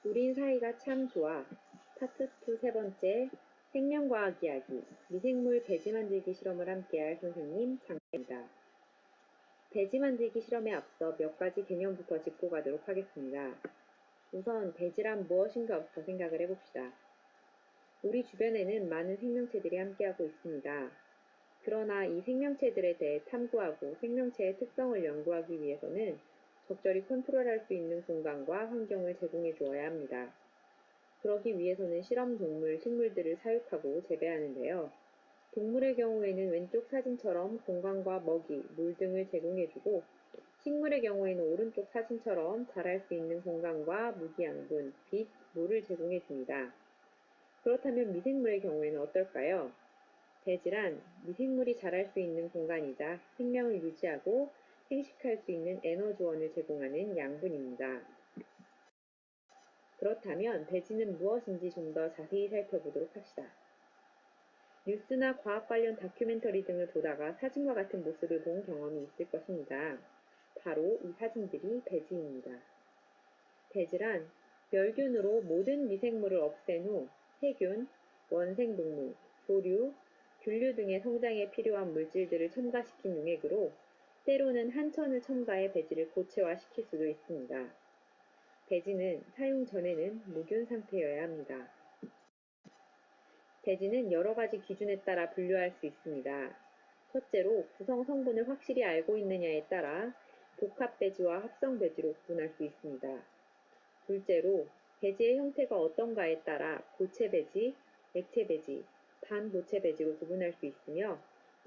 우린 사이가 참 좋아. 파트 2 세 번째 생명과학 이야기 미생물 배지 만들기 실험을 함께할 선생님 장입니다. 배지 만들기 실험에 앞서 몇 가지 개념부터 짚고 가도록 하겠습니다. 우선 배지란 무엇인가부터 생각을 해봅시다. 우리 주변에는 많은 생명체들이 함께하고 있습니다. 그러나 이 생명체들에 대해 탐구하고 생명체의 특성을 연구하기 위해서는 적절히 컨트롤할 수 있는 공간과 환경을 제공해 주어야 합니다. 그러기 위해서는 실험 동물, 식물들을 사육하고 재배하는데요. 동물의 경우에는 왼쪽 사진처럼 공간과 먹이, 물 등을 제공해주고 식물의 경우에는 오른쪽 사진처럼 자랄 수 있는 공간과 무기양분, 빛, 물을 제공해줍니다. 그렇다면 미생물의 경우에는 어떨까요? 배지란 미생물이 자랄 수 있는 공간이자 생명을 유지하고 생식할 수 있는 에너지원을 제공하는 양분입니다. 그렇다면 배지는 무엇인지 좀 더 자세히 살펴보도록 합시다. 뉴스나 과학 관련 다큐멘터리 등을 보다가 사진과 같은 모습을 본 경험이 있을 것입니다. 바로 이 사진들이 배지입니다. 배지란 멸균으로 모든 미생물을 없앤 후 세균, 원생동물, 조류, 균류 등의 성장에 필요한 물질들을 첨가시킨 용액으로 때로는 한천을 첨가해 배지를 고체화시킬 수도 있습니다. 배지는 사용 전에는 무균 상태여야 합니다. 배지는 여러 가지 기준에 따라 분류할 수 있습니다. 첫째로 구성 성분을 확실히 알고 있느냐에 따라 복합 배지와 합성 배지로 구분할 수 있습니다. 둘째로 배지의 형태가 어떤가에 따라 고체 배지, 액체 배지, 반고체 배지로 구분할 수 있으며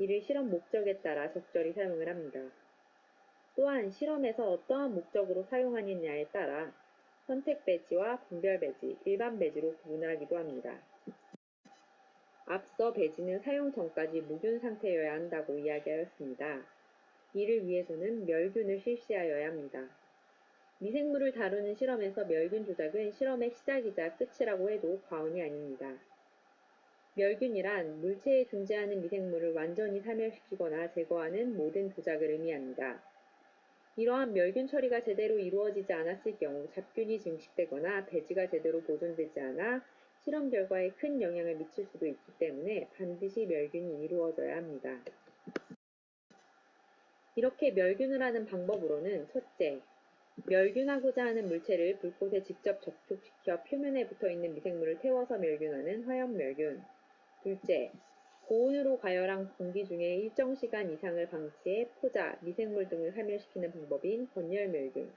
이를 실험 목적에 따라 적절히 사용을 합니다. 또한 실험에서 어떠한 목적으로 사용하느냐에 따라 선택 배지와 분별 배지, 일반 배지로 구분하기도 합니다. 앞서 배지는 사용 전까지 무균 상태여야 한다고 이야기하였습니다. 이를 위해서는 멸균을 실시하여야 합니다. 미생물을 다루는 실험에서 멸균 조작은 실험의 시작이자 끝이라고 해도 과언이 아닙니다. 멸균이란 물체에 존재하는 미생물을 완전히 사멸시키거나 제거하는 모든 조작을 의미합니다. 이러한 멸균 처리가 제대로 이루어지지 않았을 경우 잡균이 증식되거나 배지가 제대로 보존되지 않아 실험 결과에 큰 영향을 미칠 수도 있기 때문에 반드시 멸균이 이루어져야 합니다. 이렇게 멸균을 하는 방법으로는 첫째, 멸균하고자 하는 물체를 불꽃에 직접 접촉시켜 표면에 붙어있는 미생물을 태워서 멸균하는 화염멸균. 둘째, 고온으로 가열한 공기 중에 일정 시간 이상을 방치해 포자, 미생물 등을 사멸시키는 방법인 건열멸균.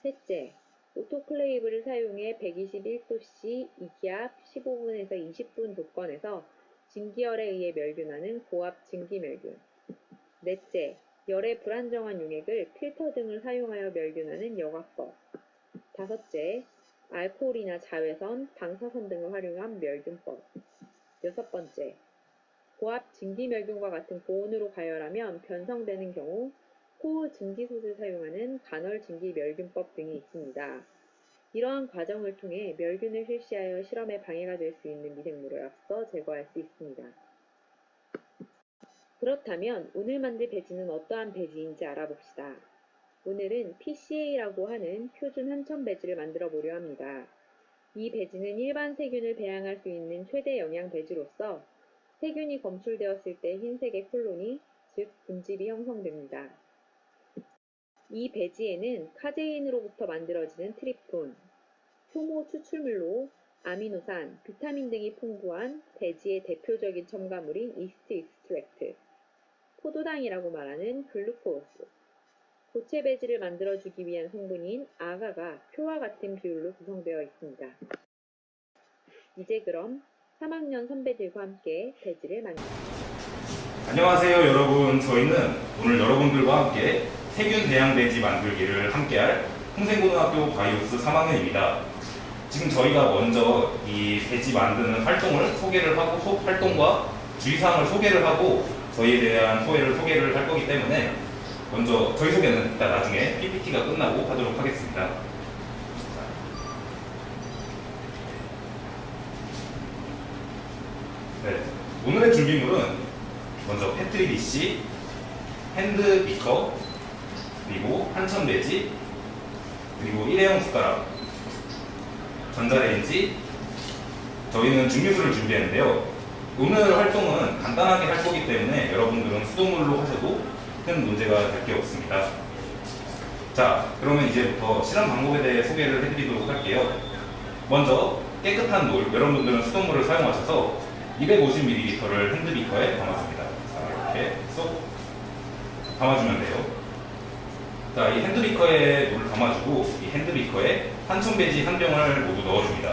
셋째, 오토클레이브를 사용해 121도씨 이기압 15분에서 20분 조건에서 증기열에 의해 멸균하는 고압 증기멸균. 넷째, 열의 불안정한 용액을 필터 등을 사용하여 멸균하는 여과법. 다섯째, 알코올이나 자외선, 방사선 등을 활용한 멸균법. 여섯 번째, 고압 증기멸균과 같은 고온으로 가열하면 변성되는 경우 호우 증기솥을 사용하는 간헐 증기멸균법 등이 있습니다. 이러한 과정을 통해 멸균을 실시하여 실험에 방해가 될 수 있는 미생물을 앞서 제거할 수 있습니다. 그렇다면 오늘 만들 배지는 어떠한 배지인지 알아봅시다. 오늘은 PCA라고 하는 표준 한천 배지를 만들어 보려 합니다. 이 배지는 일반 세균을 배양할 수 있는 최대 영양 배지로서 세균이 검출되었을 때 흰색의 콜로니, 즉 분집이 형성됩니다. 이 배지에는 카제인으로부터 만들어지는 트리폰, 효모 추출물로 아미노산, 비타민 등이 풍부한 배지의 대표적인 첨가물인 이스트 익스트랙트, 포도당이라고 말하는 글루코스, 고체 배지를 만들어주기 위한 성분인 아가가 표와 같은 비율로 구성되어 있습니다. 이제 그럼 3학년 선배들과 함께 배지를 만듭니다. 안녕하세요 여러분. 저희는 오늘 여러분들과 함께 세균 대양 배지 만들기를 함께할 홍생고등학교 바이오스 3학년입니다. 지금 저희가 먼저 이 배지 만드는 활동을 소개를 하고 활동과 주의사항을 소개를 하고 저희에 대한 소개를 할 거기 때문에 먼저 저희 소개는 이따 나중에 PPT가 끝나고 하도록 하겠습니다. 네, 오늘의 준비물은 먼저 페트리 디시, 핸드 비커, 그리고 한천 배지, 그리고 일회용 숟가락, 전자레인지, 저희는 증류수를 준비했는데요. 오늘 활동은 간단하게 할 거기 때문에 여러분들은 수돗물로 하셔도 큰 문제가 될 게 없습니다. 자, 그러면 이제부터 실험 방법에 대해 소개를 해드리도록 할게요. 먼저 깨끗한 물, 여러분들은 수돗물을 사용하셔서 250ml를 핸드비커에 담아줍니다. 자, 이렇게 쏙 담아주면 돼요. 자, 이 핸드비커에 물을 담아주고 이 핸드비커에 한천배지 한 병을 모두 넣어줍니다.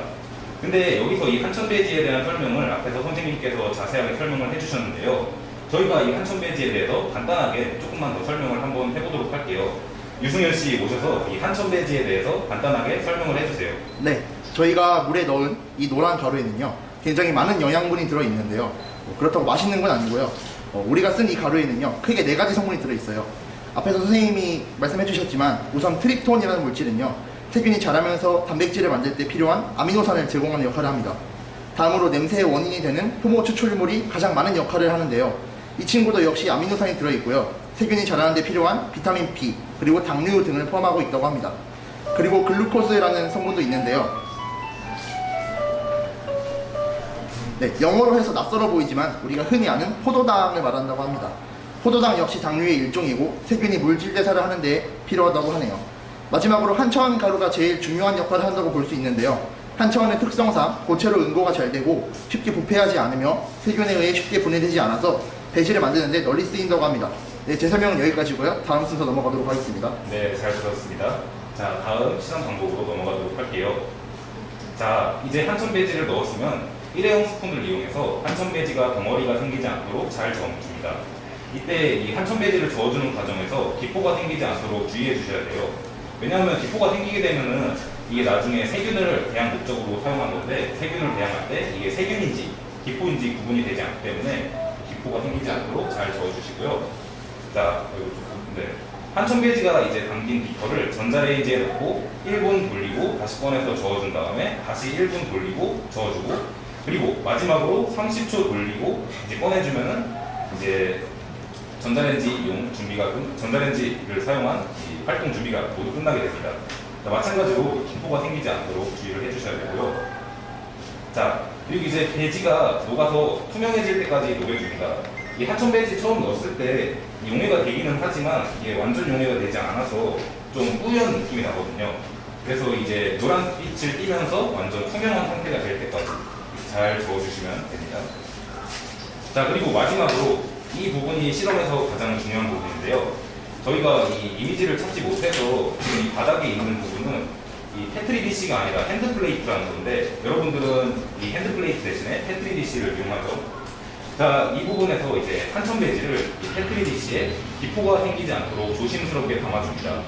근데 여기서 이 한천배지에 대한 설명을 앞에서 선생님께서 자세하게 설명을 해주셨는데요. 저희가 이 한천배지에 대해서 간단하게 조금만 더 설명을 한번 해보도록 할게요. 유승현 씨 오셔서 이 한천배지에 대해서 간단하게 설명을 해주세요. 네, 저희가 물에 넣은 이 노란 가루에는요 굉장히 많은 영양분이 들어있는데요. 그렇다고 맛있는 건 아니고요. 우리가 쓴 이 가루에는요 크게 4가지 성분이 들어있어요. 앞에서 선생님이 말씀해 주셨지만 우선 트립톤이라는 물질은요 세균이 자라면서 단백질을 만들 때 필요한 아미노산을 제공하는 역할을 합니다. 다음으로 냄새의 원인이 되는 효모 추출물이 가장 많은 역할을 하는데요. 이 친구도 역시 아미노산이 들어있고요. 세균이 자라는 데 필요한 비타민 B, 그리고 당류 등을 포함하고 있다고 합니다. 그리고 글루코스라는 성분도 있는데요. 네, 영어로 해서 낯설어 보이지만 우리가 흔히 아는 포도당을 말한다고 합니다. 포도당 역시 당류의 일종이고 세균이 물질 대사를 하는 데 필요하다고 하네요. 마지막으로 한천 가루가 제일 중요한 역할을 한다고 볼 수 있는데요. 한천의 특성상 고체로 응고가 잘 되고 쉽게 부패하지 않으며 세균에 의해 쉽게 분해되지 않아서 배지를 만드는 데 널리 쓰인다고 합니다. 네, 제 설명은 여기까지고요. 다음 순서 넘어가도록 하겠습니다. 네, 잘 들었습니다. 자, 다음 실험 방법으로 넘어가도록 할게요. 자, 이제 한천배지를 넣었으면 일회용 스푼을 이용해서 한천배지가 덩어리가 생기지 않도록 잘 저어줍니다. 이때 이 한천배지를 저어주는 과정에서 기포가 생기지 않도록 주의해 주셔야 돼요. 왜냐하면 기포가 생기게 되면은 이게 나중에 세균을 배양 목적으로 사용한 건데 세균을 배양할 때 이게 세균인지 기포인지 구분이 되지 않기 때문에 기포가 생기지 않도록 잘 저어주시고요. 자, 네. 한천배지가 이제 담긴 비커를 전자레인지에 넣고 1분 돌리고 다시 꺼내서 저어준 다음에 다시 1분 돌리고 저어주고 그리고 마지막으로 30초 돌리고 이제 꺼내주면은 이제 전자레인지를 사용한 이 활동 준비가 모두 끝나게 됩니다. 자, 마찬가지로 기포가 생기지 않도록 주의를 해주셔야 되고요. 자, 그리고 이제 배지가 녹아서 투명해질 때까지 녹여줍니다. 이 한천배지 처음 넣었을 때 용해가 되기는 하지만 이게 완전 용해가 되지 않아서 좀 뿌연 느낌이 나거든요. 그래서 이제 노란빛을 띠면서 완전 투명한 상태가 될 때까지 잘 저어주시면 됩니다. 자, 그리고 마지막으로 이 부분이 실험에서 가장 중요한 부분인데요. 저희가 이 이미지를 찾지 못해서 지금 이 바닥에 있는 부분은 이 테트리디시가 아니라 핸드플레이트라는 건데 여러분들은 이 핸드플레이트 대신에 테트리디시를 이용하죠. 자, 이 부분에서 이제 한천배지를 이 테트리디시에 기포가 생기지 않도록 조심스럽게 담아줍니다.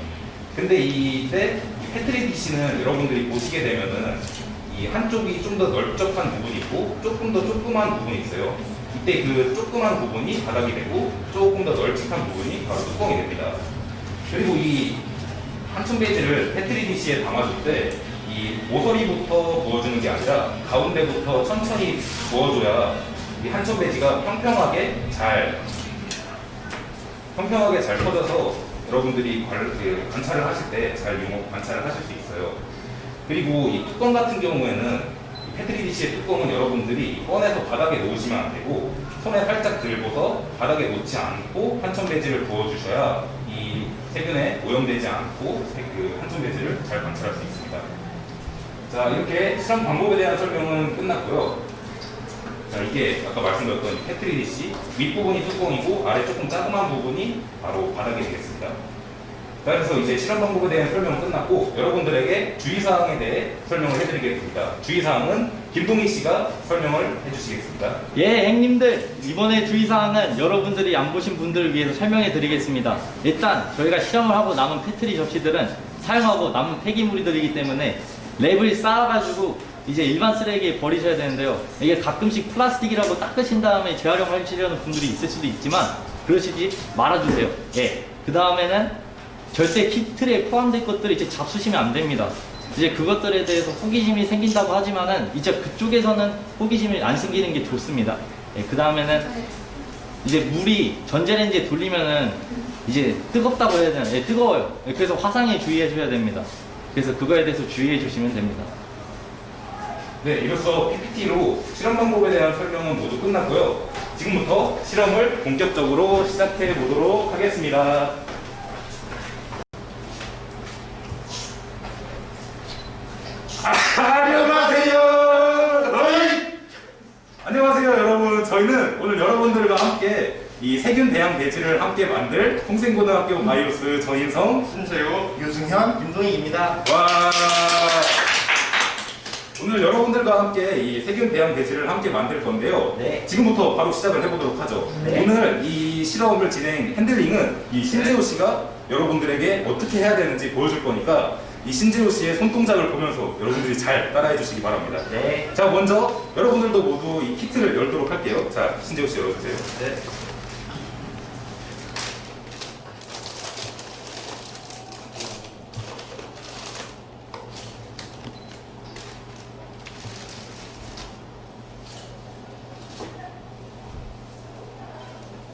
근데 이때 이 테트리디시는 여러분들이 보시게 되면은 이 한쪽이 좀 더 넓적한 부분이 있고 조금 더 조그만 부분이 있어요. 이때 그 조그만 부분이 바닥이 되고 조금 더 널찍한 부분이 바로 뚜껑이 됩니다. 그리고 이 한천배지를 테트리디시에 담아줄 때 이 모서리부터 부어주는 게 아니라 가운데부터 천천히 부어줘야 이 한천배지가 평평하게 잘 퍼져서 여러분들이 관찰을 하실 때 잘 관찰을 하실 수 있어요. 그리고 이 뚜껑 같은 경우에는 테트리디시의 뚜껑은 여러분들이 꺼내서 바닥에 놓으시면 안 되고 손에 살짝 들고서 바닥에 놓지 않고 한천배지를 부어주셔야 이 세균에 오염되지 않고 그 한천배지를 잘 관찰할 수 있습니다. 자, 이렇게 실험 방법에 대한 설명은 끝났고요. 자, 이게 아까 말씀드렸던 테트리디시 윗부분이 뚜껑이고 아래 조금 자그마한 부분이 바로 바닥이 되겠습니다. 자, 그래서 이제 실험 방법에 대한 설명은 끝났고 여러분들에게 주의사항에 대해 설명을 해드리겠습니다. 주의사항은 김동희 씨가 설명을 해주시겠습니다. 예, 행님들 이번에 주의사항은 여러분들이 안 보신 분들을 위해서 설명해 드리겠습니다. 일단 저희가 실험을 하고 남은 페트리 접시들은 사용하고 남은 폐기물들이기 때문에 랩을 쌓아가지고 이제 일반 쓰레기에 버리셔야 되는데요. 이게 가끔씩 플라스틱이라고 닦으신 다음에 재활용하시려는 분들이 있을 수도 있지만 그러시지 말아주세요. 예. 그 다음에는 절대 키트에 포함된 것들을 이제 잡수시면 안 됩니다. 이제 그것들에 대해서 호기심이 생긴다고 하지만은 이제 그쪽에서는 호기심이 안 생기는 게 좋습니다. 예. 그 다음에는 이제 물이 전자레인지에 돌리면은 이제 뜨겁다고 해야 되나? 예, 뜨거워요. 예, 그래서 화상에 주의해 줘야 됩니다. 그래서 그거에 대해서 주의해 주시면 됩니다. 네, 이로써 PPT로 실험 방법에 대한 설명은 모두 끝났고요. 지금부터 실험을 본격적으로 시작해 보도록 하겠습니다. 안녕하세요. 안녕하세요, 여러분. 저희는 오늘 여러분들과 함께 이 세균 대항 배지를 함께 만들 홍생고등학교 바이오스 전인성, 신세호, 유승현, 김동희입니다. 와. 오늘 여러분들과 함께 이 세균 대항 배지를 함께 만들 건데요. 네. 지금부터 바로 시작을 해보도록 하죠. 네. 오늘 이 실험을 진행 핸들링은 이 신재호 씨가 여러분들에게 어떻게 해야 되는지 보여줄 거니까 이 신재호 씨의 손동작을 보면서 여러분들이 잘 따라해 주시기 바랍니다. 네. 자, 먼저 여러분들도 모두 이 키트를 열도록 할게요. 자, 신재호 씨 열어주세요. 네.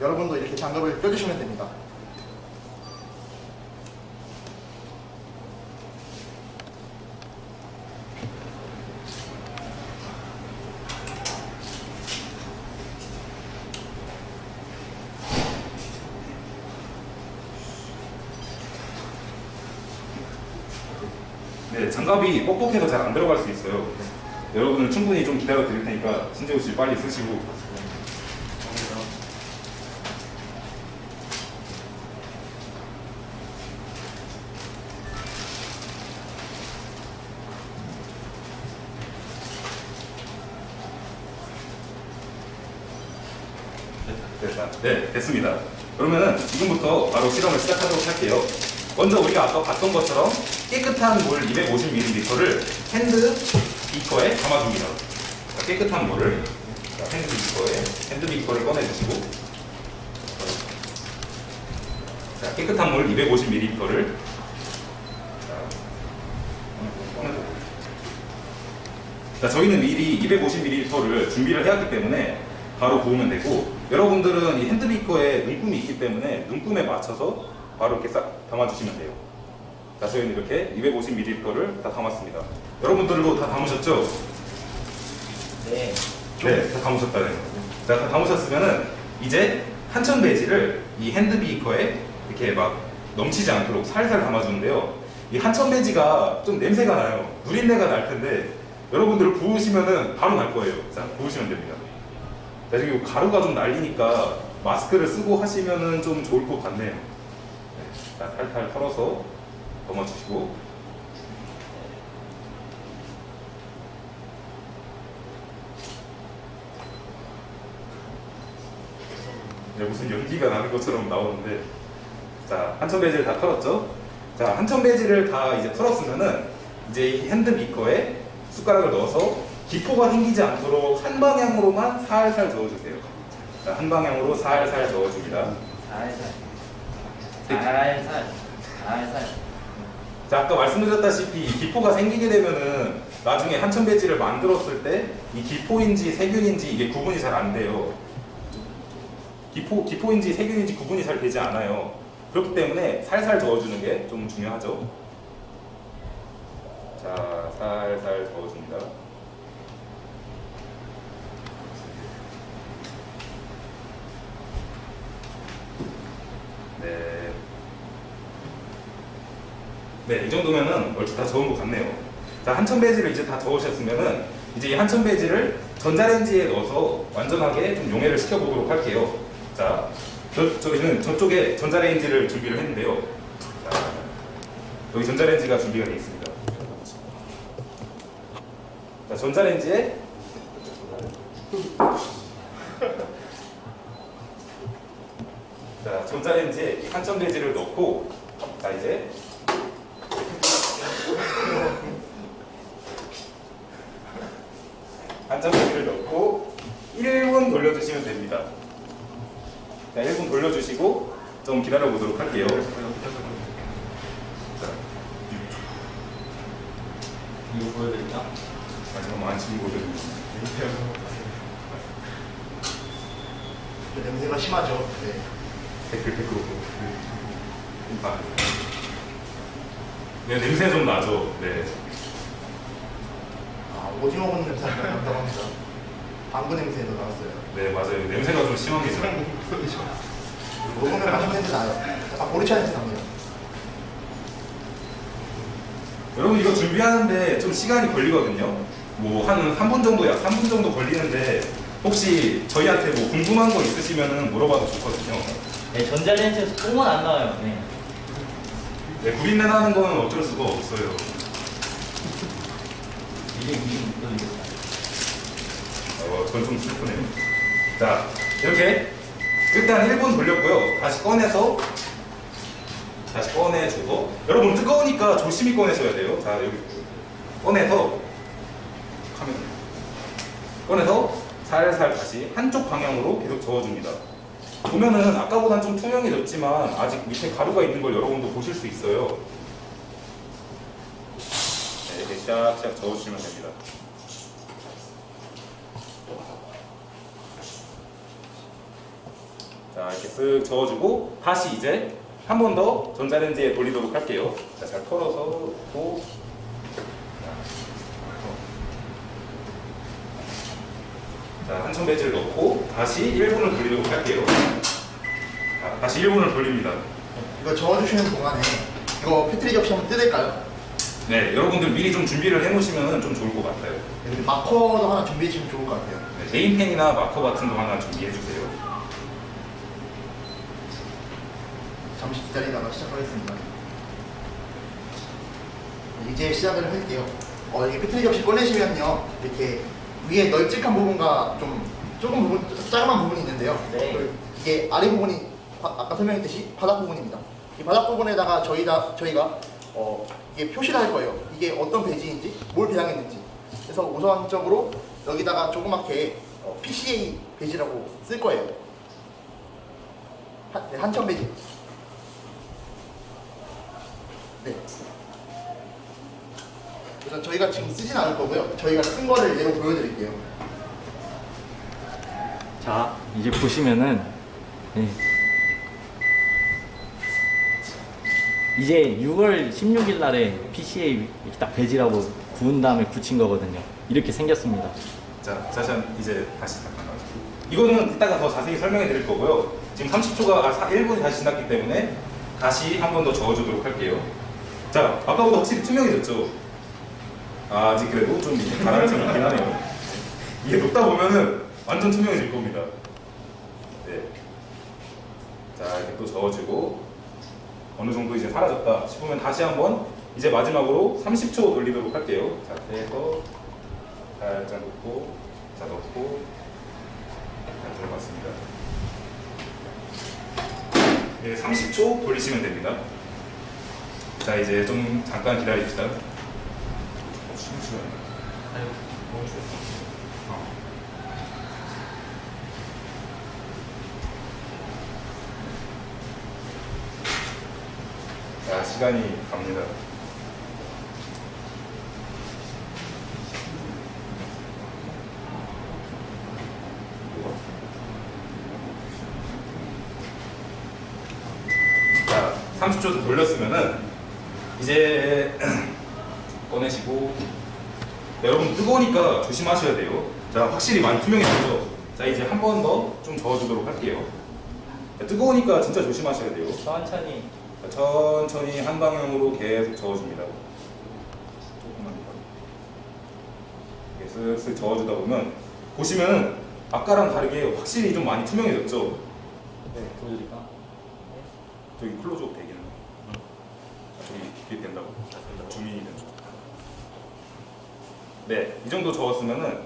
여러분도 이렇게 장갑을 껴주시면 됩니다. 네, 장갑이 뻑뻑해서 잘 안 들어갈 수 있어요. 여러분은 충분히 좀 기다려 드릴 테니까 신재호 씨 빨리 쓰시고. 됐다. 네, 됐습니다. 그러면은 지금부터 바로 실험을 시작하도록 할게요. 먼저 우리가 아까 봤던 것처럼 깨끗한 물 250ml를 핸드 비커에 담아줍니다. 자, 깨끗한 물을 핸드 비커를 꺼내주시고, 자, 깨끗한 물 250ml를 자, 저희는 미리 250ml를 준비를 해왔기 때문에 바로 부으면 되고, 여러분들은 이 핸드비커에 눈금이 있기 때문에 눈금에 맞춰서 바로 이렇게 싹 담아주시면 돼요. 자, 저희는 이렇게 250ml를 다 담았습니다. 여러분들도 다 담으셨죠? 네. 네, 다 담으셨다는 거. 자, 다 담으셨으면은 이제 한천 배지를 이 핸드비커에 이렇게 막 넘치지 않도록 살살 담아주는데요. 이 한천 배지가 좀 냄새가 나요. 누린내가 날 텐데 여러분들 부으시면은 바로 날 거예요. 자, 부으시면 됩니다. 자, 지금 가루가 좀 날리니까 마스크를 쓰고 하시면은 좀 좋을 것 같네요. 네. 자, 탈탈 털어서 넘어주시고, 네, 무슨 연기가 나는 것처럼 나오는데, 자, 한천 배지를 다 털었죠? 자, 한천 배지를 다 이제 털었으면은 이제 이 핸드 비커에 숟가락을 넣어서 기포가 생기지 않도록 한 방향으로만 살살 저어주세요. 자, 한 방향으로 살살 저어줍니다. 살살. 자, 아까 말씀드렸다시피 이 기포가 생기게 되면은 나중에 한천 배지를 만들었을 때 이 기포인지 세균인지 이게 구분이 잘 안 돼요. 기포인지 세균인지 구분이 잘 되지 않아요. 그렇기 때문에 살살 저어주는 게 좀 중요하죠. 자, 살살 저어줍니다. 네. 네, 이 정도면은 얼추 다 저은 것 같네요. 자, 한천 배지를 이제 다 저으셨으면은 이제 이 한천 배지를 전자레인지에 넣어서 완전하게 좀 용해를 시켜보도록 할게요. 자, 저희는 저쪽에 전자레인지를 준비를 했는데요. 자, 여기 전자레인지가 준비가 되어 있습니다. 자, 전자레인지에 자, 전자레인지에 이 한천 배지를 넣고, 자, 이제 한천 배지를 넣고 1분 돌려주시면 됩니다. 자, 1분 돌려주시고 좀 기다려 보도록 할게요. 자, 이거 보여드릴까? 잠깐만, 지금 보여드립니다. 냄새가 심하죠. 네. 댓글. 아. 네, 냄새 좀 나죠. 네. 오징어 볶는 냄새 난다고 합니다. 방구 냄새도 나왔어요. 네, 맞아요. 냄새가 좀 심합니다. 먹으면 맛있는 냄새 나요. 아, 보리차 냄새 납니다. 여러분 이거 준비하는데 좀 시간이 걸리거든요. 뭐 한 3분 정도, 약 3분 정도 걸리는데 혹시 저희한테 뭐 궁금한 거 있으시면은 물어봐도 좋거든요. 네, 전자레인지에서 똥은 안 나와요. 네. 네, 구린내 나는 거는 어쩔 수가 없어요. 이게 무슨 전 좀 슬프네요. 자, 이렇게 일단 1분 돌렸고요. 다시 꺼내줘서 여러분 뜨거우니까 조심히 꺼내셔야 돼요. 자, 여기 꺼내서 살살 다시 한쪽 방향으로 계속 저어줍니다. 보면은 아까보단 좀 투명해졌지만 아직 밑에 가루가 있는 걸 여러분도 보실 수 있어요. 네, 이렇게 샥샥 저어주시면 됩니다. 자, 이렇게 쓱 저어주고 다시 이제 한 번 더 전자레인지에 돌리도록 할게요. 자, 잘 털어서 놓고 자, 한천 배지를 넣고 다시 1분을 돌리도록 할게요. 자, 다시 1분을 돌립니다. 이거 저어주시는 동안에 이거 패트리 접시 한번 뜯을까요? 네, 여러분들 미리 좀 준비를 해놓으시면 좀 좋을 것 같아요. 네, 마커도 하나 준비해 주시면 좋을 것 같아요. 네, 네임펜이나 마커 같은 거 하나 준비해주세요. 잠시 기다리다가 시작하겠습니다. 이제 시작을 할게요. 이게 패트리 접시 꺼내시면요, 이렇게 위에 널찍한 부분과 조금 부분, 작은 부분이 있는데요. 네. 이게 아래 부분이 아까 설명했듯이 바닥 부분입니다. 이 바닥 부분에다가 저희가 이게 표시를 할 거예요. 이게 어떤 배지인지, 뭘 배양했는지. 그래서 우선적으로 여기다가 조그맣게 PCA 배지라고 쓸 거예요. 한천 배지. 네. 우선 저희가 지금 쓰진 않을 거고요. 저희가 쓴 거를 예로 보여드릴게요. 자, 이제 보시면은 네. 이제 6월 16일 날에 PCA 이렇게 딱 배지라고 구운 다음에 붙인 거거든요. 이렇게 생겼습니다. 자, 이제 다시 잠깐만. 이거는 이따가 더 자세히 설명해 드릴 거고요. 지금 30초가 1분이 다시 지났기 때문에 다시 한 번 더 저어주도록 할게요. 자, 아까보다 확실히 투명해졌죠? 아직 그래도 좀 가라앉음이 있긴 하네요. 이게 녹다 보면은 완전 투명해질 겁니다. 네. 자, 이렇게 또 저어주고 어느 정도 이제 사라졌다 싶으면 다시 한번 이제 마지막으로 30초 돌리도록 할게요. 자, 해서 살짝 놓고, 자, 넣고, 잘 들어갔습니다. 네, 30초 돌리시면 됩니다. 자, 이제 좀 잠깐 기다립시다. 심심하네. 아유, 너무 추워. 자, 시간이 갑니다. 자, 30초 돌렸으면은 이제 꺼내시고, 네, 여러분 뜨거우니까 조심하셔야 돼요. 자, 확실히 많이 투명해졌죠? 자, 이제 한 번 더 좀 저어주도록 할게요. 자, 뜨거우니까 진짜 조심하셔야 돼요. 천천히. 자, 천천히 한 방향으로 계속 저어줍니다. 조금만 더. 이렇게 쓱쓱 저어주다 보면 보시면은 아까랑 다르게 확실히 좀 많이 투명해졌죠? 네, 보여드릴까? 저기 클로즈업 되기는. 저기 이게 된다고. 줌이 된다고. 네, 이 정도 저었으면은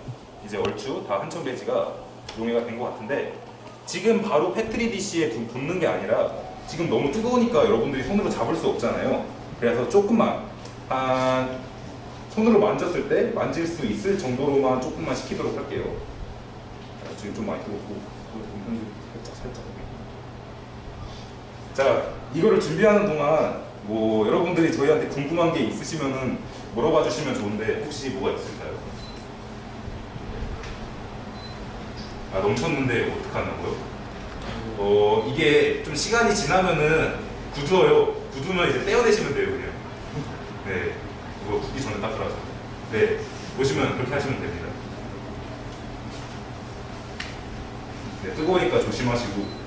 이제 얼추 다 한천 배지가 용해가 된 것 같은데, 지금 바로 패트리 디시에 붓는 게 아니라 지금 너무 뜨거우니까 여러분들이 손으로 잡을 수 없잖아요. 그래서 조금만, 한 손으로 만졌을 때 만질 수 있을 정도로만 조금만 식히도록 할게요. 자, 지금 좀 많이 뜨겁고 살짝. 자, 이거를 준비하는 동안 뭐 여러분들이 저희한테 궁금한 게 있으시면은 물어봐 주시면 좋은데 혹시 뭐가 있을까요? 아, 넘쳤는데 어떡하냐고요? 이게 좀 시간이 지나면은 굳어요. 굳으면 이제 떼어내시면 돼요, 그냥. 네. 이거 굳기 전에 딱 들어서. 네. 보시면 그렇게 하시면 됩니다. 네, 뜨거우니까 조심하시고.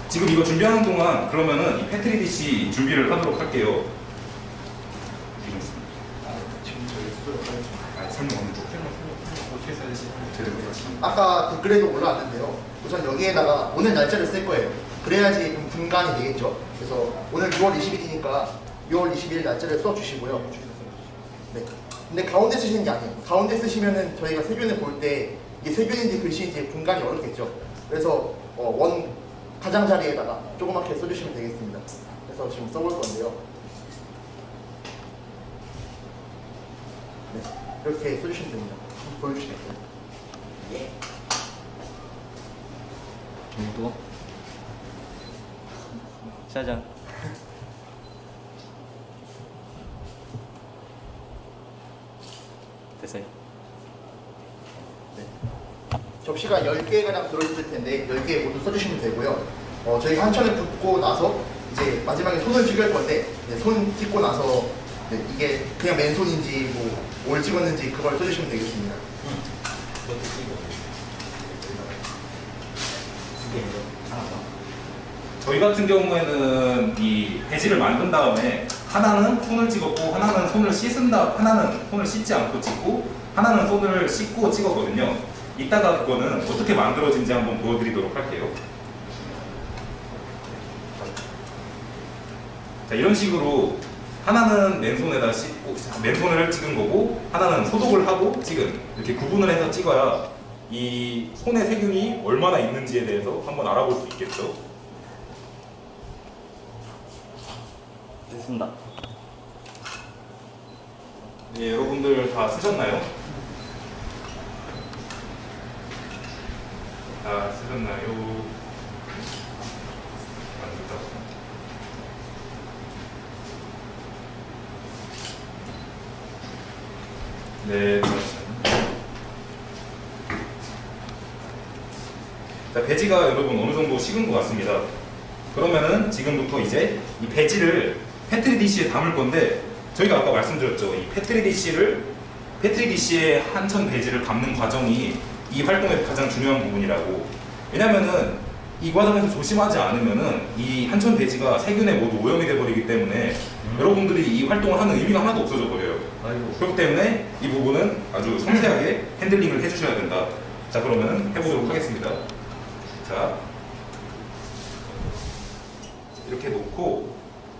지금 이거 준비하는 동안 그러면은 이 패트리 디시 준비를 하도록 할게요. 설명 어떻게 써야지? 아까 댓글에도 올라왔는데요. 우선 여기에다가 오늘 날짜를 쓸 거예요. 그래야지 좀 분간이 되겠죠. 그래서 오늘 6월 20일이니까 6월 20일 날짜를 써주시고요. 네. 근데 가운데 쓰시는 게 아니에요. 가운데 쓰시면은 저희가 세균을 볼 때 이게 세균인지 글씨인지 분간이 어렵겠죠. 그래서 원 가장자리에다가 조그맣게 써주시면 되겠습니다. 그래서 지금 써볼 건데요. 네. 이렇게 써주시면 됩니다. 한번 보여주시겠어요? 예. 정도. 짜잔. 됐어요. 네. 접시가 10개가량 들어있을 텐데 10개 모두 써주시면 되고요. 저희 한 천에 붓고 나서 이제 마지막에 손을 찍을 건데 손 찍고 나서 이게 그냥 맨손인지 뭘 찍었는지 그걸 써주시면 되겠습니다. 저희 같은 경우에는 이 배지를 만든 다음에 하나는 손을 찍었고 하나는 손을 하나는 손을 씻지 않고 찍고 하나는 손을 씻고 찍었거든요. 이따가 그거는 어떻게 만들어진지 한번 보여드리도록 할게요. 자, 이런 식으로 하나는 맨손에다 씻고 맨손을 찍은 거고 하나는 소독을 하고 찍은 이렇게 구분을 해서 찍어야 이 손에 세균이 얼마나 있는지에 대해서 한번 알아볼 수 있겠죠. 됐습니다. 네, 여러분들 다 쓰셨나요? 다 쓰셨나요? 네, 자, 배지가 여러분 어느 정도 식은 것 같습니다. 그러면은 지금부터 이제 이 배지를 패트리 디시에 담을 건데 저희가 아까 말씀드렸죠. 이 패트리 디시에 한천 배지를 담는 과정이 이 활동의 가장 중요한 부분이라고. 왜냐면은 이 과정에서 조심하지 않으면은 이 한천 배지가 세균에 모두 오염이 돼버리기 때문에 여러분들이 이 활동을 하는 의미가 하나도 없어져 버려요. 그렇기 때문에 이 부분은 아주 섬세하게 핸들링을 해주셔야 된다. 자, 그러면 해보도록 하겠습니다. 자, 이렇게 놓고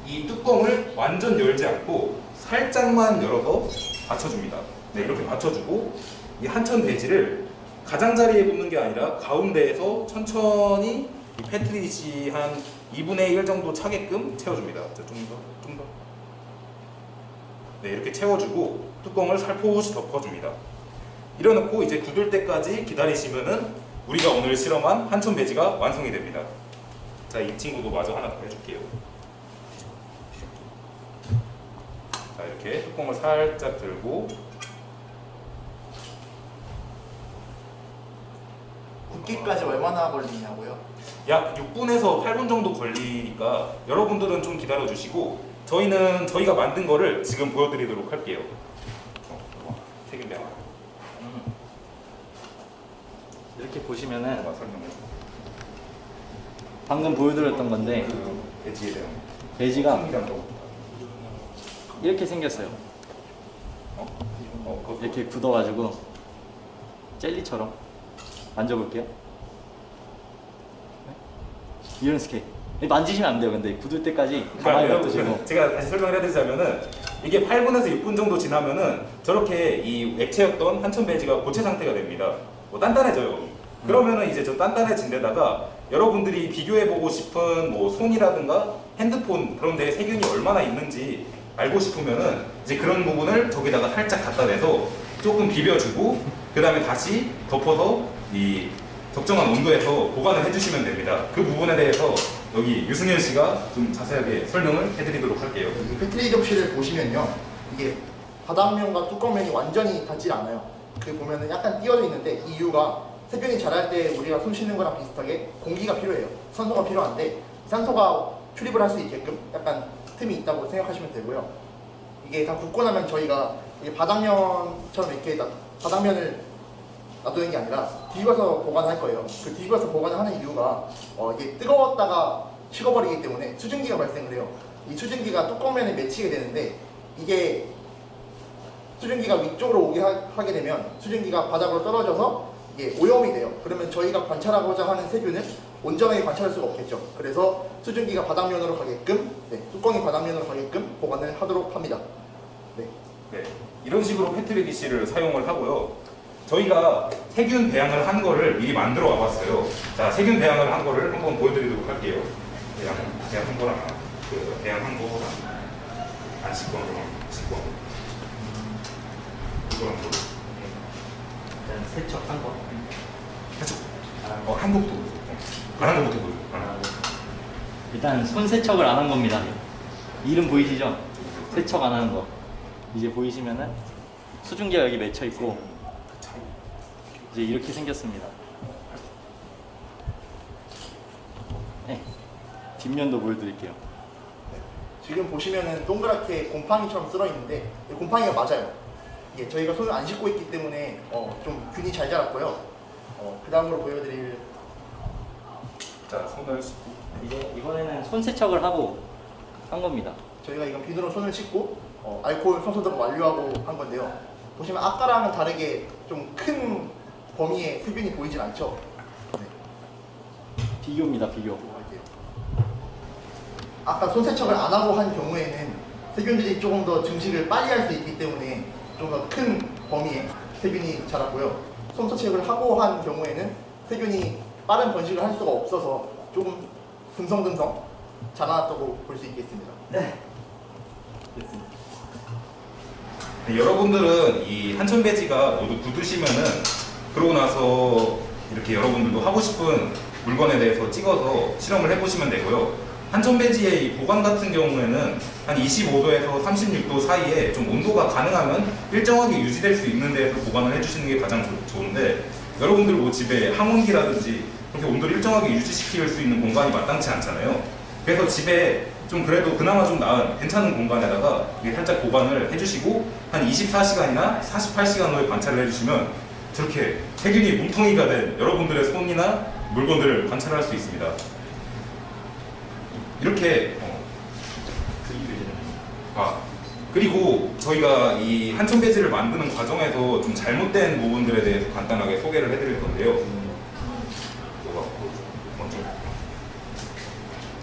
이 뚜껑을 완전 열지 않고 살짝만 열어서 받쳐줍니다. 네, 이렇게 받쳐주고 이 한천 배지를 가장자리에 붓는 게 아니라 가운데에서 천천히 이 패트리 디시 한 2분의 1 정도 차게끔 채워줍니다. 자, 좀 더. 네, 이렇게 채워주고 뚜껑을 살포시 덮어줍니다. 이래놓고 이제 굳을 때까지 기다리시면은 우리가 오늘 실험한 한천 배지가 완성이 됩니다. 자, 이 친구도 마저 하나 더 해줄게요. 자, 이렇게 뚜껑을 살짝 들고 굽기까지 얼마나 걸리냐고요? 약 6분에서 8분 정도 걸리니까 여러분들은 좀 기다려 주시고 저희가 만든 거를 지금 보여드리도록 할게요. 세균 대화. 이렇게 보시면은 설명해 줘. 방금 보여드렸던 건데 그 배지에 대한 배지가 이렇게 생겼어요. 이렇게 굳어가지고 젤리처럼 만져볼게요. 이런 스케일. 만지시면 안 돼요. 근데 굳을 때까지 가만히 놔두시고. 제가 다시 설명을 해드리자면은 이게 8분에서 6분 정도 지나면은 저렇게 이 액체였던 한천 배지가 고체 상태가 됩니다. 뭐 단단해져요. 그러면은 이제 좀 단단해진 데다가 여러분들이 비교해보고 싶은 뭐 손이라든가 핸드폰 그런 데에 세균이 얼마나 있는지 알고 싶으면은 이제 그런 부분을 저기다가 살짝 갖다 대서 조금 비벼주고 그 다음에 다시 덮어서 이 적정한 온도에서 보관을 해주시면 됩니다. 그 부분에 대해서 여기 유승현 씨가 좀 자세하게 설명을 해드리도록 할게요. 이 패트리 접시를 보시면요, 이게 바닥면과 뚜껑면이 완전히 닿질 않아요. 그 보면은 약간 띄어져 있는데 이유가 세균이 자랄 때 우리가 숨 쉬는 거랑 비슷하게 공기가 필요해요. 산소가 필요한데 산소가 출입을 할 수 있게끔 약간 틈이 있다고 생각하시면 되고요. 이게 다 굽고 나면 저희가 이게 바닥면처럼 이렇게 바닥면을 놔두는 게 아니라 뒤집어서 보관할 거예요. 그 뒤집어서 보관을 하는 이유가 이게 뜨거웠다가 식어버리기 때문에 수증기가 발생을 해요. 이 수증기가 뚜껑면에 맺히게 되는데 이게 수증기가 위쪽으로 오게 하게 되면 수증기가 바닥으로 떨어져서 이게 오염이 돼요. 그러면 저희가 관찰하고자 하는 세균은 온전하게 관찰할 수가 없겠죠. 그래서 수증기가 바닥면으로 가게끔, 뚜껑이 바닥면으로 가게끔 보관을 하도록 합니다. 네, 이런 식으로 페트리기시를 사용을 하고요. 저희가 세균 배양을 한 거를 미리 만들어 와봤어요. 자, 세균 배양을 한 거를 한번 보여드리도록 할게요. 배양한 거랑 배양한 거랑 안 씻고 한 거랑 씻고 이거랑 일단 세척한 거. 한 것도 안 한 것부터 보여요. 일단 손 세척을 안 한 겁니다. 이름 보이시죠? 세척 안 하는 거. 이제 보이시면은 수증기가 여기 맺혀 있고 이제 이렇게 생겼습니다. 네, 뒷면도 보여드릴게요. 지금 보시면은 동그랗게 곰팡이처럼 쓸어 있는데 곰팡이가 맞아요. 이게 저희가 손을 안 씻고 있기 때문에 좀 균이 잘 자랐고요. 그 다음으로 보여드릴 자, 손을 씻고 이제 이번에는 손 세척을 하고 한 겁니다. 저희가 이건 비누로 손을 씻고 알코올 손소독 완료하고 한 건데요. 보시면 아까랑은 다르게 좀 큰 범위의 세균이 보이진 않죠. 비교입니다, 비교. 이렇게. 아까 손 세척을 안 하고 한 경우에는 세균들이 조금 더 증식을 빨리 할 수 있기 때문에 좀 더 큰 범위의 세균이 자랐고요. 손 세척을 하고 한 경우에는 세균이 빠른 번식을 할 수가 없어서 조금 듬성듬성 자라났다고 볼 수 있겠습니다. 네. 됐습니다. 네, 여러분들은 이 한천배지가 모두 굳으시면은 그러고 나서 이렇게 여러분들도 하고 싶은 물건에 대해서 찍어서 실험을 해보시면 되고요. 한천배지의 이 보관 같은 경우에는 한 25도에서 36도 사이에 좀 온도가 가능하면 일정하게 유지될 수 있는 데에서 보관을 해주시는 게 가장 좋은데 여러분들 뭐 집에 항온기라든지 그렇게 온도를 일정하게 유지시킬 수 있는 공간이 마땅치 않잖아요. 그래서 집에 좀 그래도 그나마 좀 나은 괜찮은 공간에다가 이게 살짝 보관을 해주시고 한 24시간이나 48시간 후에 관찰을 해주시면 저렇게 세균이 뭉텅이가 된 여러분들의 손이나 물건들을 관찰할 수 있습니다. 이렇게 그리고 저희가 이 한천배지를 만드는 과정에서 좀 잘못된 부분들에 대해서 간단하게 소개를 해드릴 건데요. 먼저.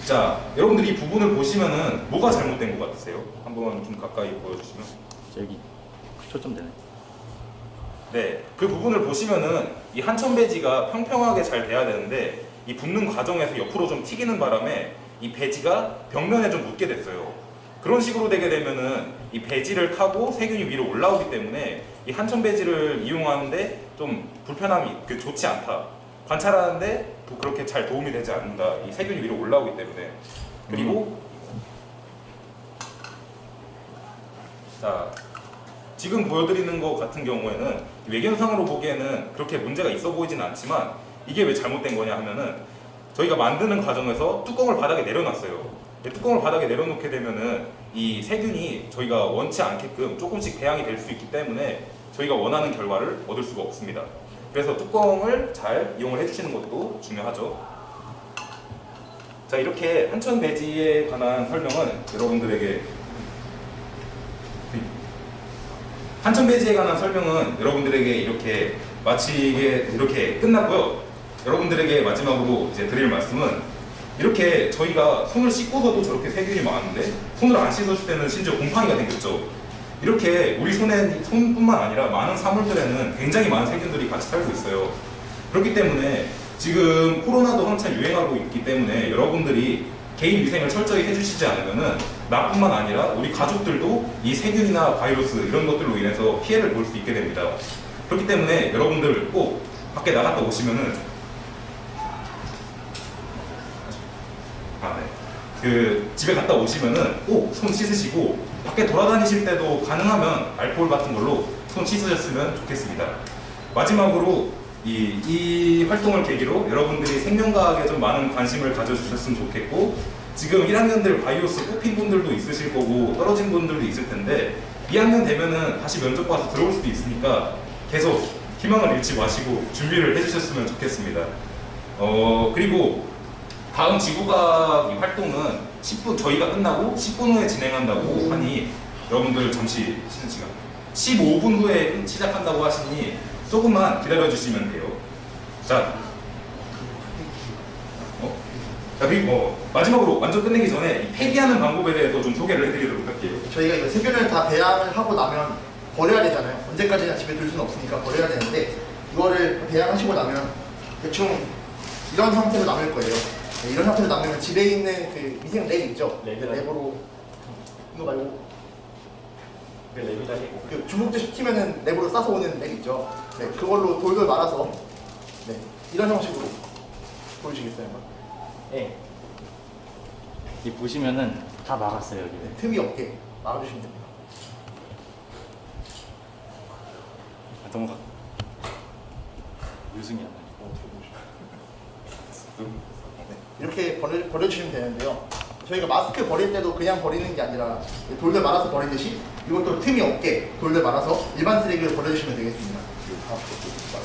자, 여러분들이 이 부분을 보시면은 뭐가 잘못된 것 같으세요? 한번 좀 가까이 보여주시면. 여기 초점되네. 네, 그 부분을 보시면은 이 한천배지가 평평하게 잘 돼야 되는데 이 붓는 과정에서 옆으로 좀 튀기는 바람에 이 배지가 벽면에 좀 묻게 됐어요. 그런 식으로 되게 되면은 이 배지를 타고 세균이 위로 올라오기 때문에 이 한천배지를 이용하는데 좀 불편함이 좋지 않다. 관찰하는데 또 그렇게 잘 도움이 되지 않는다. 이 세균이 위로 올라오기 때문에. 그리고 자, 지금 보여드리는 것 같은 경우에는 외견상으로 보기에는 그렇게 문제가 있어 보이진 않지만 이게 왜 잘못된 거냐 하면은 저희가 만드는 과정에서 뚜껑을 바닥에 내려놨어요. 뚜껑을 바닥에 내려놓게 되면은 이 세균이 저희가 원치 않게끔 조금씩 배양이 될 수 있기 때문에 저희가 원하는 결과를 얻을 수가 없습니다. 그래서 뚜껑을 잘 이용을 해주시는 것도 중요하죠. 자, 이렇게 한천배지에 관한 설명은 여러분들에게 한천배지에 관한 설명은 여러분들에게 이렇게 마치게 이렇게 끝났고요. 여러분들에게 마지막으로 이제 드릴 말씀은 이렇게 저희가 손을 씻고서도 저렇게 세균이 많은데 손을 안 씻었을 때는 심지어 곰팡이가 생겼죠. 이렇게 우리 손뿐만 아니라 많은 사물들에는 굉장히 많은 세균들이 같이 살고 있어요. 그렇기 때문에 지금 코로나도 한참 유행하고 있기 때문에 여러분들이 개인 위생을 철저히 해주시지 않으면은 나뿐만 아니라 우리 가족들도 이 세균이나 바이러스 이런 것들로 인해서 피해를 볼 수 있게 됩니다. 그렇기 때문에 여러분들 꼭 밖에 나갔다 오시면은 그 집에 갔다 오시면은 꼭 손 씻으시고 밖에 돌아다니실 때도 가능하면 알코올 같은 걸로 손 씻으셨으면 좋겠습니다. 마지막으로 이 활동을 계기로 여러분들이 생명과학에 좀 많은 관심을 가져주셨으면 좋겠고, 지금 1학년들 바이오스 뽑힌 분들도 있으실 거고 떨어진 분들도 있을 텐데 2학년 되면은 다시 면접 봐서 들어올 수도 있으니까 계속 희망을 잃지 마시고 준비를 해주셨으면 좋겠습니다. 그리고 다음 지구과학 이 활동은 10분, 저희가 끝나고 10분 후에 진행한다고 하니 여러분들 잠시 쉬는 시간 15분 후에 시작한다고 하시니 조금만 기다려 주시면 돼요. 자, 그리고 마지막으로 완전 끝내기 전에 이 폐기하는 방법에 대해서 좀 소개를 해드리도록 할게요. 저희가 이거 세균을 다 배양을 하고 나면 버려야 되잖아요. 언제까지나 집에 둘 수는 없으니까 버려야 되는데, 이거를 배양하시고 나면 대충 이런 형태로 남을 거예요. 네, 이런 형태로 남으면 집에 있는 그 미생 랩 있죠? 랩으로 이거 말고 그 중국집 시키면은 랩으로 싸서 오는 랩 있죠? 네, 그걸로 돌돌 말아서 네, 이런 형식으로 보여주시겠어요? 네. 이 보시면은 다 막았어요 여기. 네, 틈이 없게 말아주시면 됩니다. 동각. 유승이 안 나요. 네, 이렇게 버려주시면 되는데요. 저희가 마스크 버릴 때도 그냥 버리는 게 아니라 돌돌 말아서 버리듯이 이것도 틈이 없게 돌돌 말아서 일반 쓰레기를 버려주시면 되겠습니다.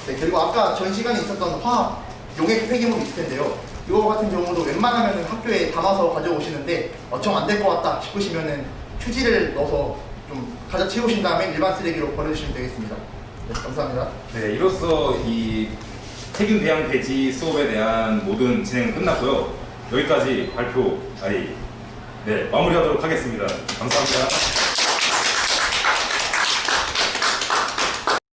네, 그리고 아까 전 시간에 있었던 화학 용액 폐기물 있을 텐데요. 이거 같은 경우도 웬만하면 학교에 담아서 가져오시는데 정 안 될 것 같다 싶으시면은 휴지를 넣어서 좀 가져 채우신 다음에 일반 쓰레기로 버려주시면 되겠습니다. 네, 감사합니다. 네, 이로써 이 세균 배양 배지 수업에 대한 모든 진행은 끝났고요. 여기까지 발표, 마무리하도록 하겠습니다. 감사합니다.